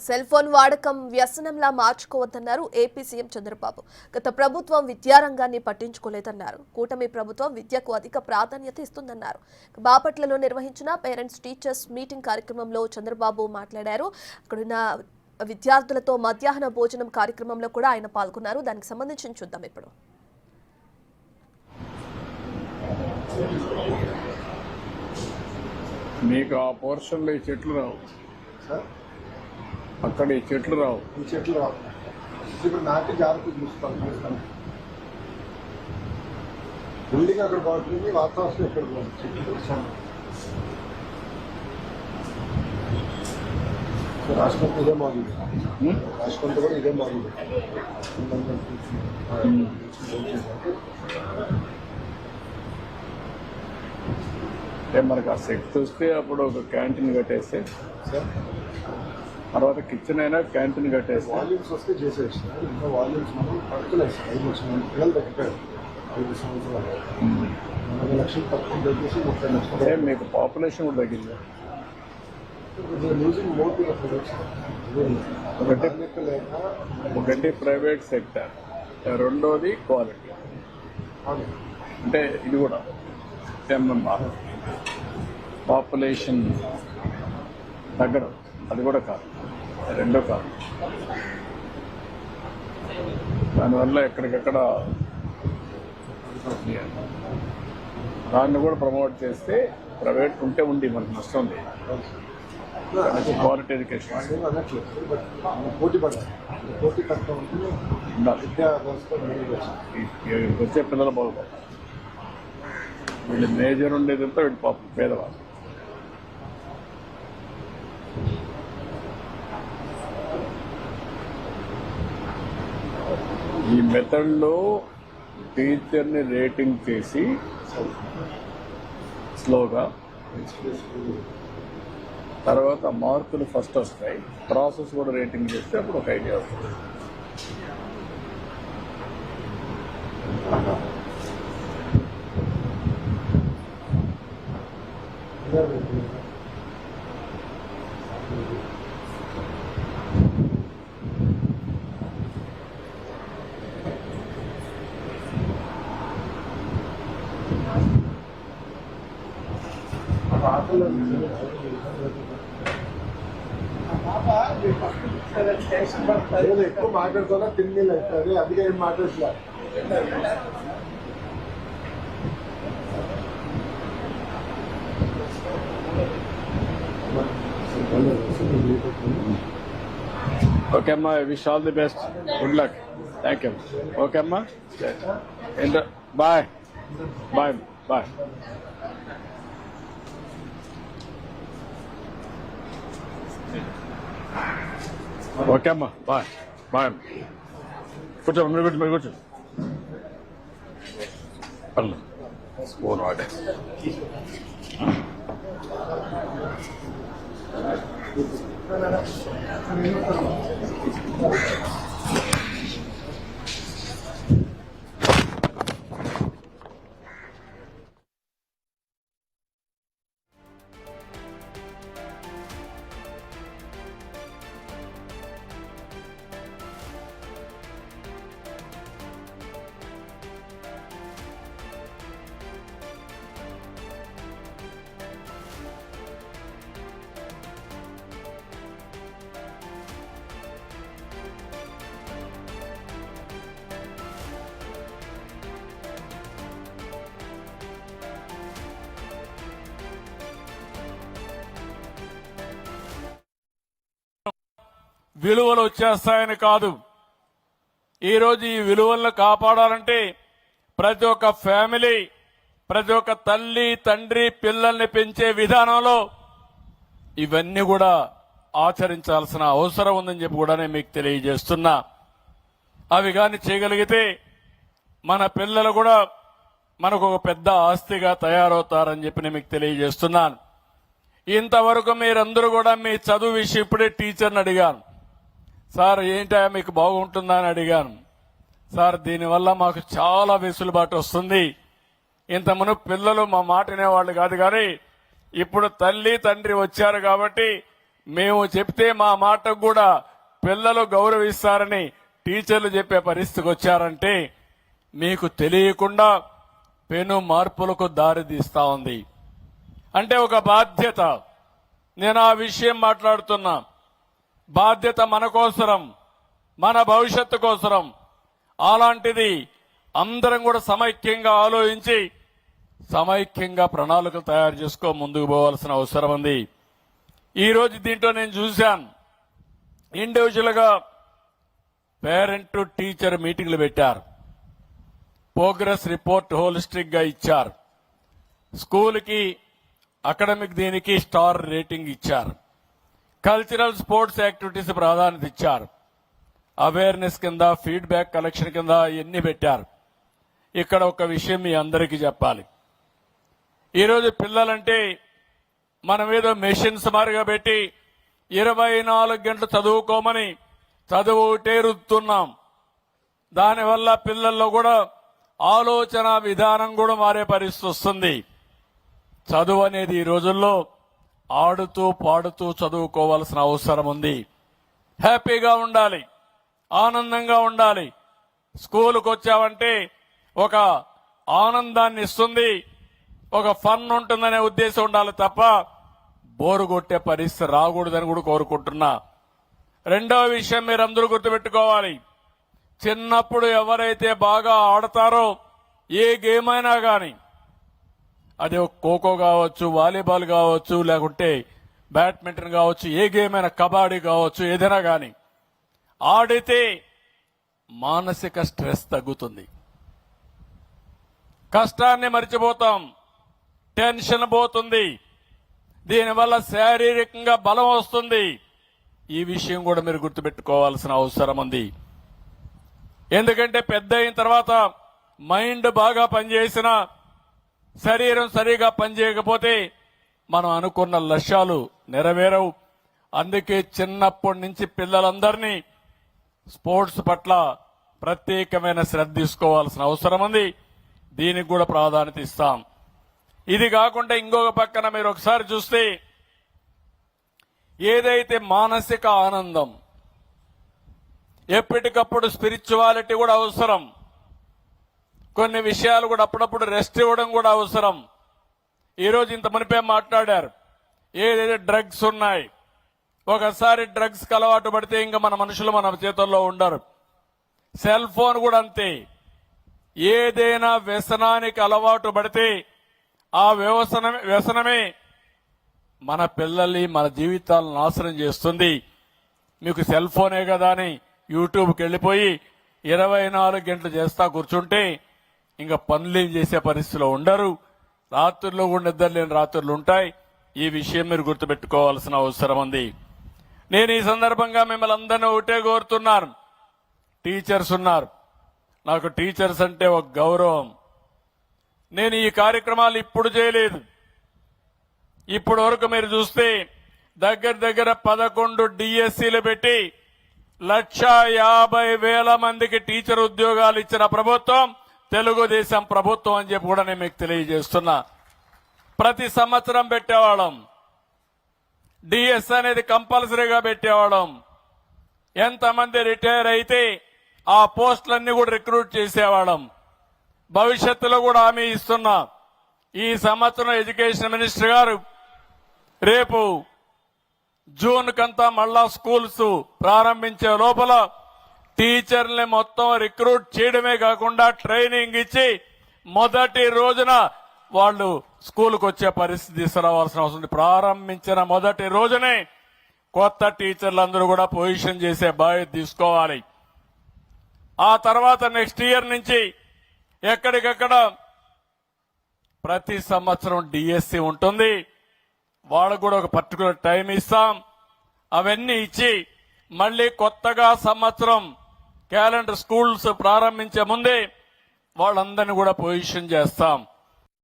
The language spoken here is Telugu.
సెల్ ఫోన్ వాడకం వ్యసనంలా మార్చుకోవద్దన్నారు ఏపీ సీఎం చంద్రబాబు. గత ప్రభుత్వం విద్యారంగాన్ని పట్టించుకోలేదన్నారు. కూటమి ప్రభుత్వం విద్యకు అధిక ప్రాధాన్యత ఇస్తుందన్నారు. బాపట్లలో నిర్వహించిన పేరెంట్స్ టీచర్స్ మీటింగ్ కార్యక్రమంలో చంద్రబాబు మాట్లాడారు. అక్కడున్న విద్యార్థులతో మధ్యాహ్న భోజనం కార్యక్రమంలో కూడా ఆయన పాల్గొన్నారు. దానికి సంబంధించి చూద్దాం ఇప్పుడు. మీకు ఆ పోర్షన్లో ఈ చెట్లు రావు, అక్కడ ఈ చెట్లు రావు, ఇప్పుడు నాటి జాగ్రత్త చూస్తాను. బిల్డింగ్ అక్కడ బాగుంటుంది, వాతావరణం ఇక్కడ బాగుంటుంది. రాష్ట్రం ఇదే బాగుంది, రాష్ట్రంతో కూడా ఇదే బాగుంది. మనకు ఆ శక్తి వస్తే అప్పుడు ఒక క్యాంటీన్ కట్టేస్తే, తర్వాత కిచెన్ అయినా క్యాంటీన్ కట్టేస్తే, వాల్యూమ్స్ వస్తే చేసేసి ఇంకా వాల్యూమ్స్ మనం పడుతున్నాయి. 5 లక్షల పిల్లలు తగ్గిపోయారు 5 సంవత్సరాలు. 40 లక్షలు తక్కువ తగ్గేసి 30 లక్షలు. మీకు పాపులేషన్ కూడా తగ్గింది. లూజింగ్ మోర్ టు ద ఒకటి ప్రైవేట్ సెక్టర్, రెండోది క్వాలిటీ. అంటే ఇది కూడా పాపులేషన్ తగ్గడం, అది కూడా కాదు, రెండో కాదు. దానివల్ల ఎక్కడికక్కడ దాన్ని కూడా ప్రమోట్ చేస్తే ప్రైవేట్ ఉంటే ఉంది, మనకు నష్టం ఉంది. క్వాలిటీ ఎడ్యుకేషన్ పోటీ పడాలి, పోటీ తక్కువ ఉండాలి. విద్యా వ్యవస్థ వచ్చే పిల్లలు బాగుపడాలి. వీళ్ళు మేజర్ ఉండేదంతా వీళ్ళు పాపం పేదవాళ్ళు. ఈ మెథడ్లో టీచర్ని రేటింగ్ చేసి స్లోగా, తర్వాత మార్కులు ఫస్ట్ వస్తాయి, ప్రాసెస్ కూడా రేటింగ్ చేస్తే అప్పుడు ఒక ఐడియా వస్తుంది. ఎక్కువ మాట్లాడుతున్నా తిండి అవుతుంది, అందుకే ఏం మాట్లాడట్లేదు. ఓకే అమ్మా, wish all the best, good luck, thank you. Okay అమ్మా, బాయ్ బాయ్ బాయ్. ఓకే అమ్మా, బాయ్ బాయ్. కూర్చో, మీరు కూర్చో. పర్లేదు, ఫోన్ వాడే. విలువలు వచ్చేస్తాయని కాదు. ఈరోజు ఈ విలువలను కాపాడాలంటే ప్రతి ఒక్క ఫ్యామిలీ, ప్రతి ఒక్క తల్లి తండ్రి పిల్లల్ని పెంచే విధానంలో ఇవన్నీ కూడా ఆచరించాల్సిన అవసరం ఉందని చెప్పి కూడా నేను మీకు తెలియజేస్తున్నా. అవి కానీ చేయగలిగితే మన పిల్లలు కూడా మనకు ఒక పెద్ద ఆస్తిగా తయారవుతారని చెప్పి నేను మీకు తెలియజేస్తున్నాను. ఇంతవరకు మీరందరూ కూడా మీ చదువు విషయం ఇప్పుడే టీచర్ని అడిగాను, సార్ ఏంటా మీకు బాగుంటుందా అని అడిగాను. సార్ దీనివల్ల మాకు చాలా వెసులుబాటు వస్తుంది. ఇంతకుముందు పిల్లలు మా మాట వినేవాళ్ళు కాదు, కానీ ఇప్పుడు తల్లి తండ్రి వచ్చారు కాబట్టి మేము చెప్తే మా మాటకు కూడా పిల్లలు గౌరవిస్తారని టీచర్లు చెప్పే పరిస్థితికి వచ్చారంటే మీకు తెలియకుండా పెను మార్పులకు దారి తీస్తా ఉంది. అంటే ఒక బాధ్యత. నేను ఆ విషయం మాట్లాడుతున్నా. బాధ్యత మన కోసరం, మన భవిష్యత్తు కోసరం. అలాంటిది అందరం కూడా సమైక్యంగా ఆలోచించి సమైక్యంగా ప్రణాళికలు తయారు చేసుకో ముందుకు పోవాల్సిన అవసరం ఉంది. ఈ రోజు దీంట్లో నేను చూశాను, ఇండివిజువల్ గా పేరెంట్ టు టీచర్ మీటింగ్లు పెట్టారు. ప్రోగ్రెస్ రిపోర్ట్ హోలిస్టిక్ గా ఇచ్చారు. స్కూల్కి అకాడమిక్ దీనికి స్టార్ రేటింగ్ ఇచ్చారు. కల్చరల్ స్పోర్ట్స్ యాక్టివిటీస్ ప్రాధాన్యత ఇచ్చారు. అవేర్నెస్ కింద ఫీడ్బ్యాక్ కలెక్షన్ కింద ఇవన్నీ పెట్టారు. ఇక్కడ ఒక విషయం మీ అందరికీ చెప్పాలి. ఈరోజు పిల్లలంటే మనం ఏదో మెషిన్స్ మారిగా పెట్టి 24 గంటలు చదువుకోమని చదువు ఒకటే రుద్దుతున్నాం. దానివల్ల పిల్లల్లో కూడా ఆలోచన విధానం కూడా మారే పరిస్థితి వస్తుంది. చదువు అనేది ఈ రోజుల్లో ఆడుతూ పాడుతూ చదువుకోవాల్సిన అవసరం ఉంది. హ్యాపీగా ఉండాలి, ఆనందంగా ఉండాలి. స్కూలుకు వచ్చావంటే ఒక ఆనందాన్ని ఇస్తుంది, ఒక ఫన్ ఉంటుందనే ఉద్దేశం ఉండాలి తప్ప బోరు కొట్టే పరిస్థితి రాకూడదని కూడా కోరుకుంటున్నా. రెండవ విషయం మీరందరూ గుర్తుపెట్టుకోవాలి. చిన్నప్పుడు ఎవరైతే బాగా ఆడతారో ఏ గేమ్ అయినా కానీ, అది ఖోఖో కావచ్చు, వాలీబాల్ కావచ్చు, లేకుంటే బ్యాడ్మింటన్ కావచ్చు, ఏ గేమ్ అయినా, కబడ్డీ కావచ్చు, ఏదైనా కానీ ఆడితే మానసిక స్ట్రెస్ తగ్గుతుంది. కష్టాన్ని మర్చిపోతాం, టెన్షన్ పోతుంది. దీనివల్ల శారీరకంగా బలం వస్తుంది. ఈ విషయం కూడా మీరు గుర్తుపెట్టుకోవాల్సిన అవసరం ఉంది. ఎందుకంటే పెద్ద అయిన తర్వాత మైండ్ బాగా పనిచేసిన శరీరం సరిగా పనిచేయకపోతే మనం అనుకున్న లక్ష్యాలు నెరవేరవు. అందుకే చిన్నప్పటి నుంచి పిల్లలందరినీ స్పోర్ట్స్ పట్ల ప్రత్యేకమైన శ్రద్ధ తీసుకోవాల్సిన అవసరం ఉంది. దీనికి కూడా ప్రాధాన్యత ఇస్తాం. ఇది కాకుండా ఇంకొక పక్కన మీరు ఒకసారి చూస్తే ఏదైతే మానసిక ఆనందం, ఎప్పటికప్పుడు స్పిరిచువాలిటీ కూడా అవసరం. కొన్ని విషయాలు కూడా అప్పుడప్పుడు రెస్ట్ ఇవ్వడం కూడా అవసరం. ఈరోజు ఇంత మునిపే మాట్లాడారు, ఏదైతే డ్రగ్స్ ఉన్నాయి, ఒకసారి డ్రగ్స్ కి అలవాటు పడితే ఇంకా మన మనుషులు మన చేతుల్లో ఉండరు. సెల్ ఫోన్ కూడా అంతే. ఏదైనా వ్యసనానికి అలవాటు పడితే ఆ వ్యసనమే మన పిల్లల్ని, మన జీవితాలను నాశనం చేస్తుంది. మీకు సెల్ ఫోనే కదా అని యూట్యూబ్కి వెళ్ళిపోయి 24 గంటలు చేస్తా కూర్చుంటే ఇంకా పనులేం చేసే పరిస్థితిలో ఉండరు. రాత్రుల్లో కూడా నిద్రలేని రాత్రులు ఉంటాయి. ఈ విషయం మీరు గుర్తుపెట్టుకోవాల్సిన అవసరం ఉంది. నేను ఈ సందర్భంగా మిమ్మల్ని అందరినీ ఒకటే కోరుతున్నాను. టీచర్స్ ఉన్నారు, నాకు టీచర్స్ అంటే ఒక గౌరవం. నేను ఈ కార్యక్రమాలు ఇప్పుడు చేయలేదు. ఇప్పటి వరకు మీరు చూస్తే దగ్గర 11 డిఎస్సీలు పెట్టి 1,50,000 మందికి టీచర్ ఉద్యోగాలు ఇచ్చిన ప్రభుత్వం తెలుగుదేశం ప్రభుత్వం అని చెప్పి కూడా నేను మీకు తెలియజేస్తున్నా. ప్రతి సంవత్సరం పెట్టేవాళ్ళం. డిఎస్ అనేది కంపల్సరీగా పెట్టేవాళ్ళం. ఎంతమంది రిటైర్ అయితే ఆ పోస్టులన్నీ కూడా రిక్రూట్ చేసేవాళ్ళం. భవిష్యత్తులో కూడా హామీ ఇస్తున్నా. ఈ సంవత్సరం ఎడ్యుకేషన్ మినిస్టర్ గారు రేపు జూన్ కంతా మళ్ళా స్కూల్స్ ప్రారంభించే లోపల టీచర్ని మొత్తం రిక్రూట్ చేయడమే కాకుండా ట్రైనింగ్ ఇచ్చి మొదటి రోజున వాళ్ళు స్కూల్కి వచ్చే పరిస్థితి తీసుకురావాల్సిన అవసరం ఉంది. ప్రారంభించిన మొదటి రోజునే కొత్త టీచర్లందరూ కూడా పొజిషన్ చేసే బాధ్యత తీసుకోవాలి. ఆ తర్వాత నెక్స్ట్ ఇయర్ నుంచి ఎక్కడికక్కడ ప్రతి సంవత్సరం డిఎస్సి ఉంటుంది. వాళ్ళకు కూడా ఒక పర్టికులర్ టైం ఇస్తాం. అవన్నీ ఇచ్చి మళ్ళీ కొత్తగా సంవత్సరం క్యాలెండర్ స్కూల్స్ ప్రారంభించే ముందే వాళ్ళందరినీ కూడా పొజిషన్ చేస్తాం.